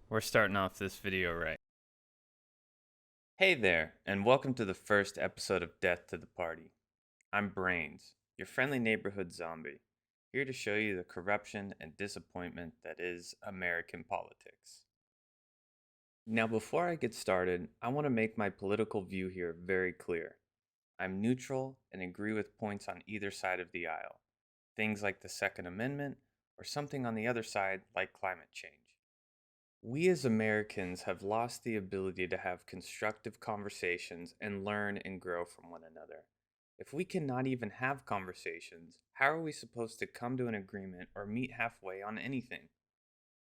We're starting off this video right. Hey there, and welcome to the first episode of Death to the Party. I'm Brains, your friendly neighborhood zombie, here to show you the corruption and disappointment that is American politics. Now, before I get started, I want to make my political view here very clear. I'm neutral and agree with points on either side of the aisle, things like the Second Amendment or something on the other side like climate change. We as Americans have lost the ability to have constructive conversations and learn and grow from one another. If we cannot even have conversations, how are we supposed to come to an agreement or meet halfway on anything?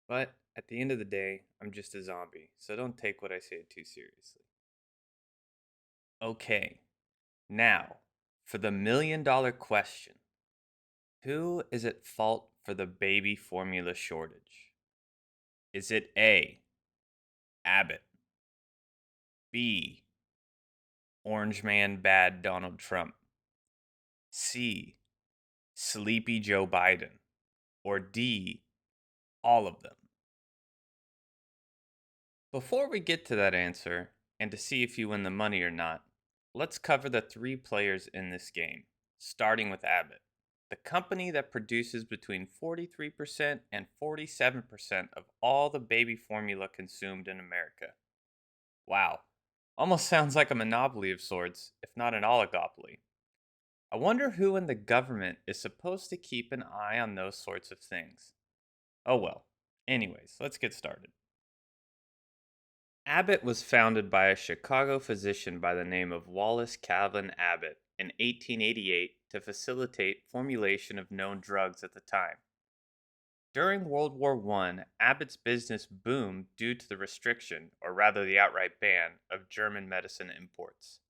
But at the end of the day, I'm just a zombie, so don't take what I say too seriously. Okay, now for the $1 million question. Who is at fault for the baby formula shortage? Is it A, Abbott, B, Orange Man Bad Donald Trump, C, Sleepy Joe Biden, or D, all of them? Before we get to that answer, and to see if you win the money or not, let's cover the three players in this game, starting with Abbott, the company that produces between 43% and 47% of all the baby formula consumed in America. Wow, almost sounds like a monopoly of sorts, if not an oligopoly. I wonder who in the government is supposed to keep an eye on those sorts of things. Oh well. Anyways, let's get started. Abbott was founded by a Chicago physician by the name of Wallace Calvin Abbott in 1888 to facilitate formulation of known drugs at the time. During World War I, Abbott's business boomed due to the restriction, or rather the outright ban, of German medicine imports.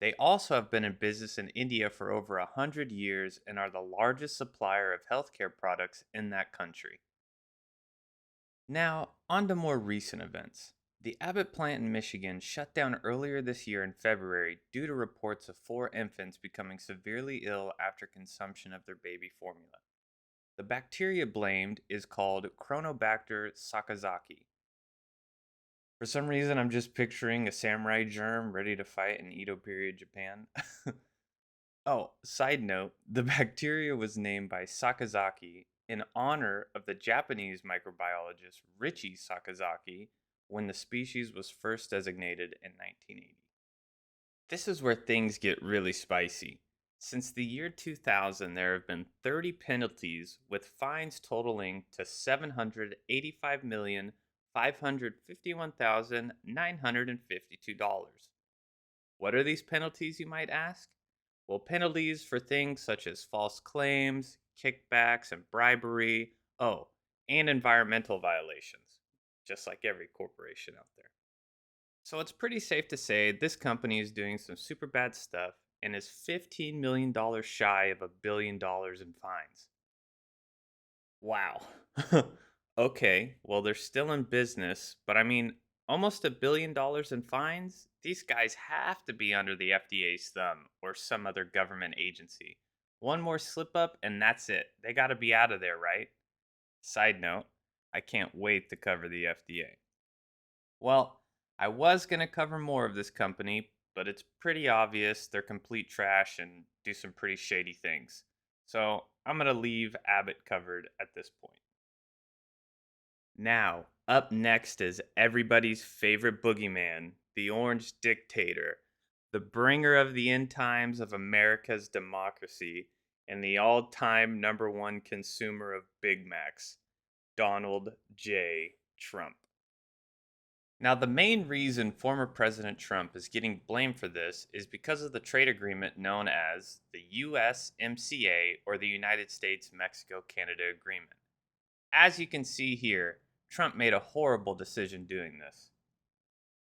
They also have been in business in India for over 100 years and are the largest supplier of healthcare products in that country. Now, on to more recent events. The Abbott plant in Michigan shut down earlier this year in February due to reports of 4 infants becoming severely ill after consumption of their baby formula. The bacteria blamed is called Chronobacter sakazaki. For some reason, I'm just picturing a samurai germ ready to fight in Edo period Japan. Oh, side note, the bacteria was named by Sakazaki in honor of the Japanese microbiologist Richie Sakazaki when the species was first designated in 1980. This is where things get really spicy. Since the year 2000, there have been 30 penalties with fines totaling to $785,551,952. What are these penalties, you might ask? Well, penalties for things such as false claims, kickbacks, and bribery. Oh, and environmental violations, just like every corporation out there. So it's pretty safe to say this company is doing some super bad stuff and is $15 million shy of $1 billion in fines. Wow. Okay, well, they're still in business, but I mean, almost $1 billion in fines? These guys have to be under the FDA's thumb or some other government agency. One more slip up, and that's it. They gotta be out of there, right? Side note, I can't wait to cover the FDA. Well, I was gonna cover more of this company, but it's pretty obvious they're complete trash and do some pretty shady things. So I'm gonna leave Abbott covered at this point. Now, up next is everybody's favorite boogeyman, the Orange Dictator, the bringer of the end times of America's democracy, and the all time #1 consumer of Big Macs, Donald J. Trump. Now, the main reason former President Trump is getting blamed for this is because of the trade agreement known as the USMCA, or the United States Mexico Canada Agreement. As you can see here, Trump made a horrible decision doing this.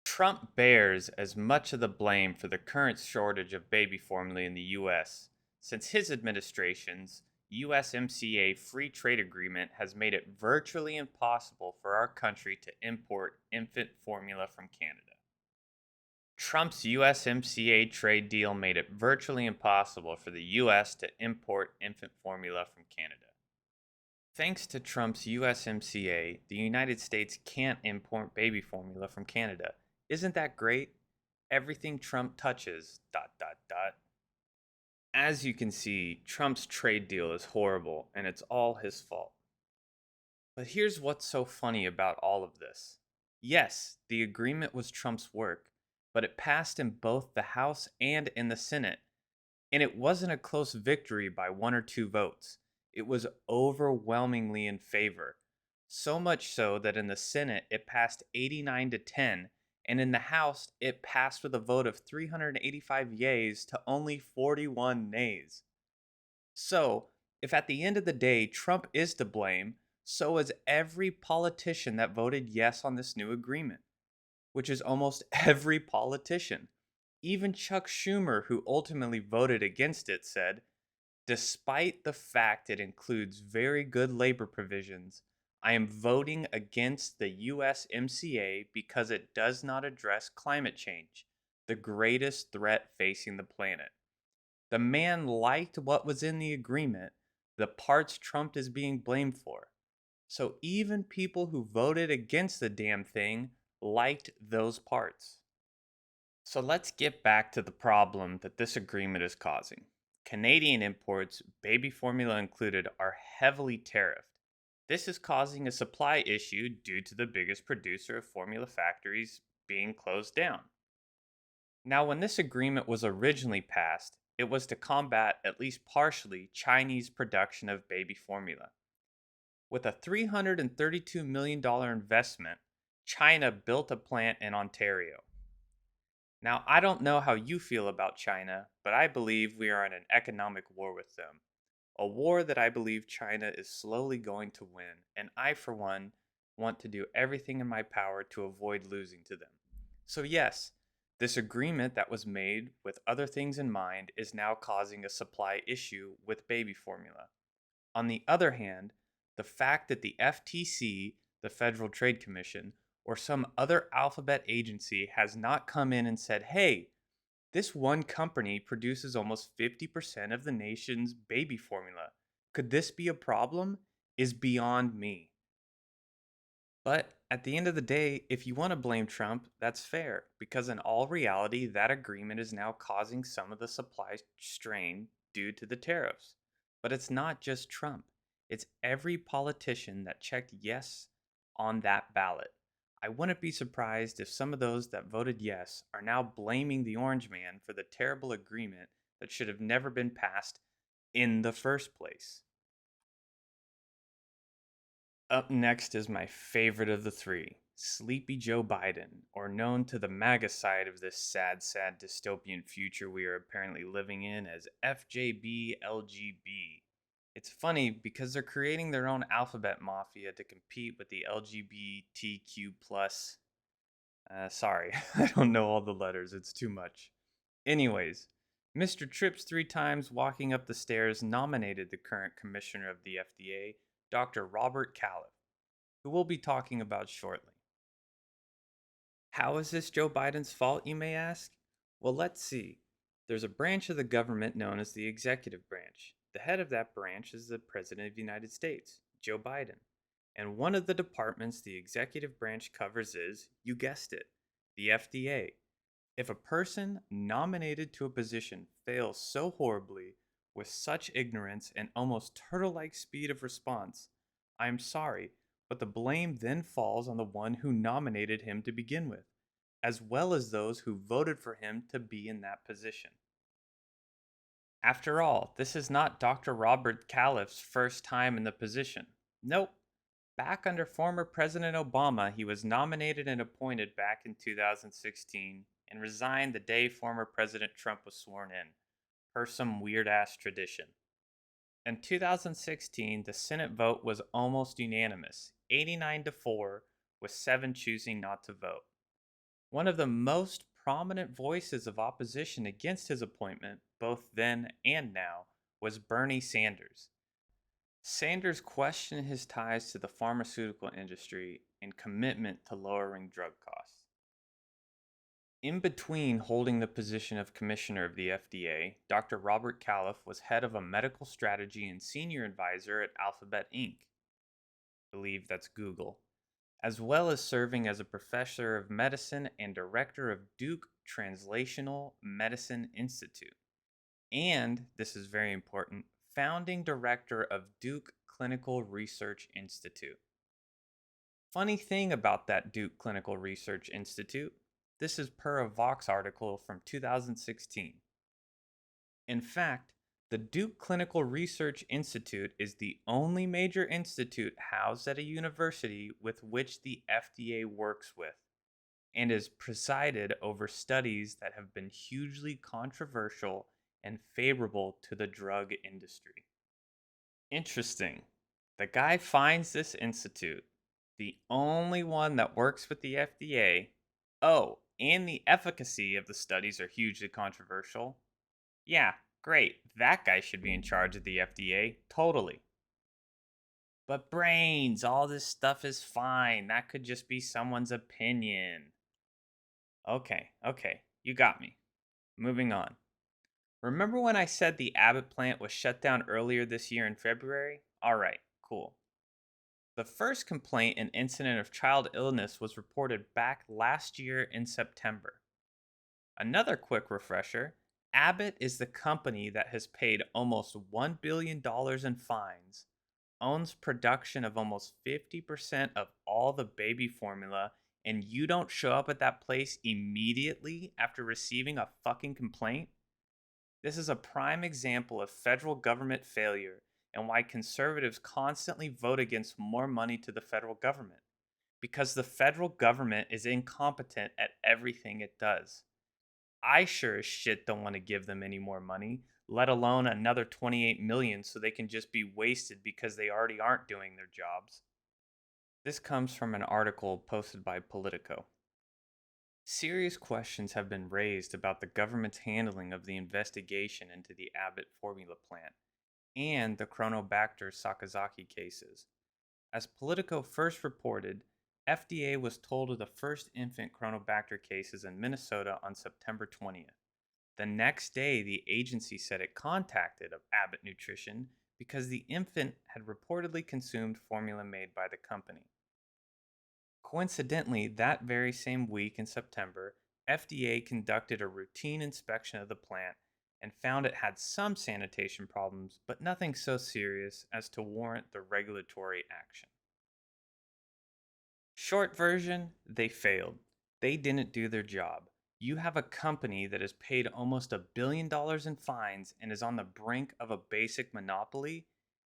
Trump bears as much of the blame for the current shortage of baby formula in the US, since his administration's USMCA free trade agreement has made it virtually impossible for our country to import infant formula from Canada. Trump's USMCA trade deal made it virtually impossible for the US to import infant formula from Canada. Thanks to Trump's USMCA, the United States can't import baby formula from Canada. Isn't that great? Everything Trump touches, dot, dot, dot. As you can see, Trump's trade deal is horrible and it's all his fault. But here's what's so funny about all of this. Yes, the agreement was Trump's work, but it passed in both the House and in the Senate. And it wasn't a close victory by one or two votes. It was overwhelmingly in favor. So much so that in the Senate it passed 89 to 10, and in the House it passed with a vote of 385 yeas to only 41 nays. So, if at the end of the day Trump is to blame, so is every politician that voted yes on this new agreement, which is almost every politician. Even Chuck Schumer, who ultimately voted against it, said, despite the fact it includes very good labor provisions, I am voting against the USMCA because it does not address climate change, the greatest threat facing the planet. The man liked what was in the agreement, the parts Trump is being blamed for. So even people who voted against the damn thing liked those parts. So let's get back to the problem that this agreement is causing. Canadian imports, baby formula included, are heavily tariffed. This is causing a supply issue due to the biggest producer of formula factories being closed down. Now, when this agreement was originally passed, it was to combat, at least partially, Chinese production of baby formula. With a $332 million investment, China built a plant in Ontario. Now, I don't know how you feel about China, but I believe we are in an economic war with them. A war that I believe China is slowly going to win, and I, for one, want to do everything in my power to avoid losing to them. So, yes, this agreement that was made with other things in mind is now causing a supply issue with baby formula. On the other hand, the fact that the FTC, the Federal Trade Commission, or some other alphabet agency has not come in and said, hey, this one company produces almost 50% of the nation's baby formula. Could this be a problem? Is beyond me. But at the end of the day, if you want to blame Trump, that's fair, because in all reality, that agreement is now causing some of the supply strain due to the tariffs. But it's not just Trump, it's every politician that checked yes on that ballot. I wouldn't be surprised if some of those that voted yes are now blaming the Orange Man for the terrible agreement that should have never been passed in the first place. Up next is my favorite of the three, Sleepy Joe Biden, or known to the MAGA side of this sad, sad dystopian future we are apparently living in as FJB. It's funny because they're creating their own alphabet mafia to compete with the LGBTQ plus. Sorry, I don't know all the letters, it's too much. Anyways, Mr. Trips 3 times walking up the stairs nominated the current commissioner of the FDA, Dr. Robert Califf, who we'll be talking about shortly. How is this Joe Biden's fault, you may ask? Well, let's see. There's a branch of the government known as the executive branch. The head of that branch is the President of the United States, Joe Biden. And one of the departments the executive branch covers is, you guessed it, the FDA. If a person nominated to a position fails so horribly, with such ignorance and almost turtle like speed of response, I am sorry, but the blame then falls on the one who nominated him to begin with, as well as those who voted for him to be in that position. After all, this is not Dr. Robert Califf's first time in the position. Nope. Back under former President Obama, he was nominated and appointed back in 2016 and resigned the day former President Trump was sworn in, per some weird ass tradition. In 2016, the Senate vote was almost unanimous, 89 to 4, with 7 choosing not to vote. One of the most prominent voices of opposition against his appointment, both then and now, was Bernie Sanders. Sanders questioned his ties to the pharmaceutical industry and commitment to lowering drug costs. In between holding the position of commissioner of the FDA, Dr. Robert Califf was head of a medical strategy and senior advisor at Alphabet Inc., believe that's Google, as well as serving as a professor of medicine and director of Duke Translational Medicine Institute. And, this is very important, founding director of Duke Clinical Research Institute. Funny thing about that Duke Clinical Research Institute, this is per a Vox article from 2016. In fact, the Duke Clinical Research Institute is the only major institute housed at a university with which the FDA works with, and is presided over studies that have been hugely controversial and favorable to the drug industry. Interesting. The guy finds this institute, the only one that works with the FDA. Oh, and the efficacy of the studies are hugely controversial. Yeah, great. That guy should be in charge of the FDA. Totally. But brains, all this stuff is fine. That could just be someone's opinion. Okay. You got me. Moving on. Remember when I said the Abbott plant was shut down earlier this year in February? Alright, cool. The first complaint and incident of child illness was reported back last year in September. Another quick refresher, Abbott is the company that has paid almost $1 billion in fines, owns production of almost 50% of all the baby formula, and you don't show up at that place immediately after receiving a fucking complaint? This is a prime example of federal government failure and why conservatives constantly vote against more money to the federal government. Because the federal government is incompetent at everything it does. I sure as shit don't want to give them any more money, let alone another 28 million so they can just be wasted because they already aren't doing their jobs. This comes from an article posted by Politico. Serious questions have been raised about the government's handling of the investigation into the Abbott formula plant and the Chronobacter Sakazaki cases. As Politico first reported, FDA was told of the first infant Chronobacter cases in Minnesota on September 20th. The next day, the agency said it contacted Abbott Nutrition because the infant had reportedly consumed formula made by the company. Coincidentally, that very same week in September, FDA conducted a routine inspection of the plant and found it had some sanitation problems, but nothing so serious as to warrant the regulatory action. Short version, they failed. They didn't do their job. You have a company that has paid almost $1 billion in fines and is on the brink of a basic monopoly.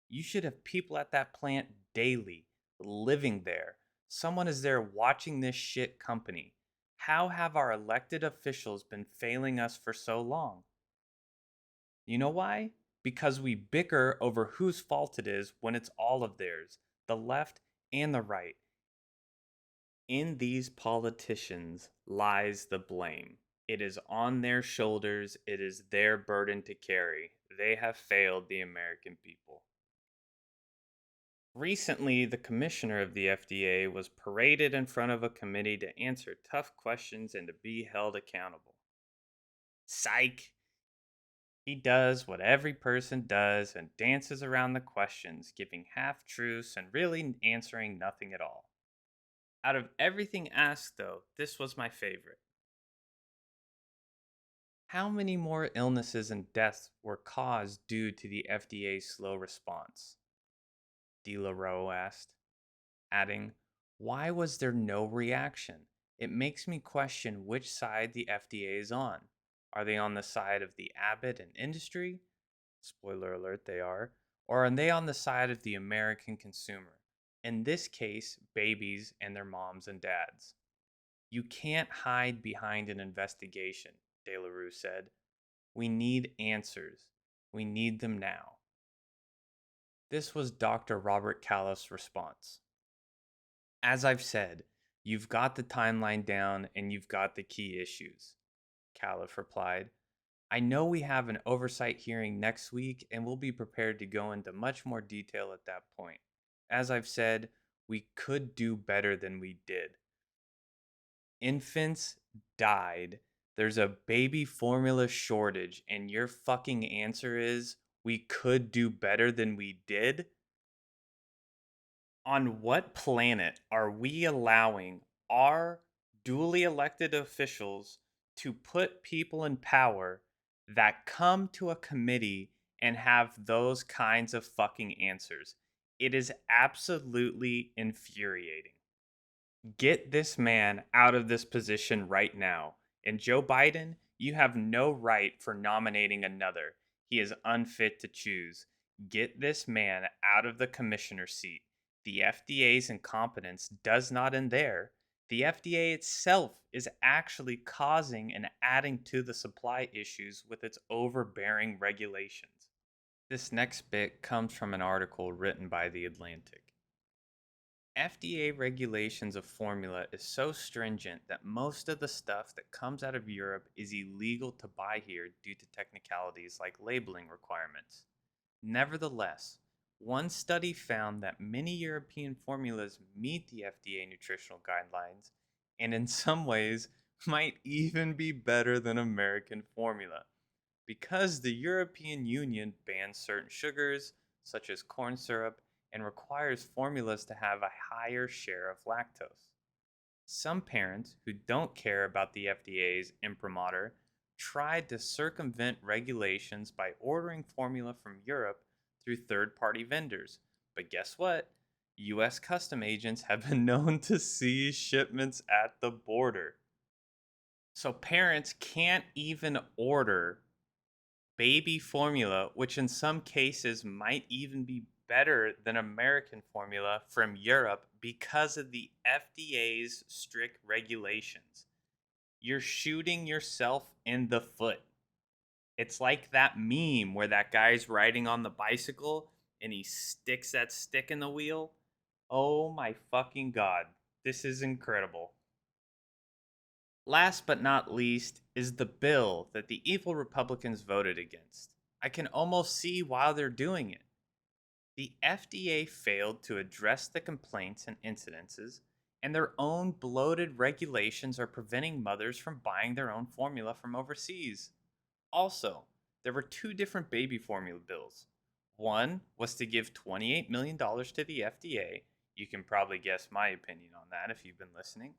You should have people at that plant daily, living there. Someone is there watching this shit company. How have our elected officials been failing us for so long? You know why? Because we bicker over whose fault it is when it's all of theirs, the left and the right. In these politicians lies the blame. It is on their shoulders, it is their burden to carry. They have failed the American people. Recently, the commissioner of the FDA was paraded in front of a committee to answer tough questions and to be held accountable. Psych! He does what every person does and dances around the questions, giving half truths and really answering nothing at all. Out of everything asked, though, this was my favorite. How many more illnesses and deaths were caused due to the FDA's slow response? DeLaRoe asked, adding, why was there no reaction? It makes me question which side the FDA is on. Are they on the side of the Abbott and industry? Spoiler alert, they are. Or are they on the side of the American consumer? In this case, babies and their moms and dads. You can't hide behind an investigation, De La Rue said. We need answers. We need them now. This was Dr. Robert Callous' response. As I've said, you've got the timeline down and you've got the key issues. Callous replied, I know we have an oversight hearing next week and we'll be prepared to go into much more detail at that point. As I've said, we could do better than we did. Infants died. There's a baby formula shortage, and your fucking answer is we could do better than we did? On what planet are we allowing our duly elected officials to put people in power that come to a committee and have those kinds of fucking answers? It is absolutely infuriating. Get this man out of this position right now. And Joe Biden, you have no right for nominating another. He is unfit to choose. Get this man out of the commissioner seat. The FDA's incompetence does not end there. The FDA itself is actually causing and adding to the supply issues with its overbearing regulations. This next bit comes from an article written by The Atlantic. FDA regulations of formula is so stringent that most of the stuff that comes out of Europe is illegal to buy here due to technicalities like labeling requirements. Nevertheless, one study found that many European formulas meet the FDA nutritional guidelines and in some ways might even be better than American formula because the European Union bans certain sugars, such as corn syrup, and requires formulas to have a higher share of lactose. Some parents who don't care about the FDA's imprimatur tried to circumvent regulations by ordering formula from Europe through third party vendors. But guess what? US custom agents have been known to seize shipments at the border. So parents can't even order baby formula, which in some cases might even be better than American formula from Europe because of the FDA's strict regulations. You're shooting yourself in the foot. It's like that meme where that guy's riding on the bicycle and he sticks that stick in the wheel. Oh my fucking god. This is incredible. Last but not least is the bill that the evil Republicans voted against. I can almost see why they're doing it. The FDA failed to address the complaints and incidences, and their own bloated regulations are preventing mothers from buying their own formula from overseas. Also, there were two different baby formula bills. One was to give $28 million to the FDA. You can probably guess my opinion on that if you've been listening.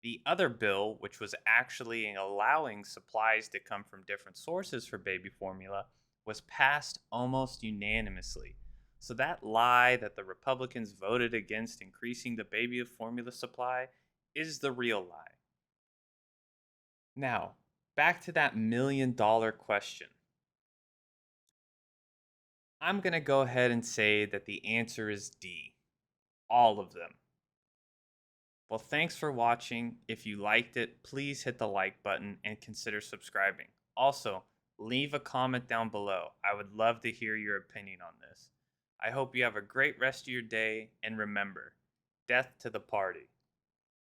The other bill, which was actually allowing supplies to come from different sources for baby formula, was passed almost unanimously. So that lie that the Republicans voted against increasing the baby formula supply is the real lie. Now, back to that $1 million question. I'm going to go ahead and say that the answer is D. All of them. Well, thanks for watching. If you liked it, please hit the like button and consider subscribing. Also, leave a comment down below. I would love to hear your opinion on this. I hope you have a great rest of your day, and remember, death to the party.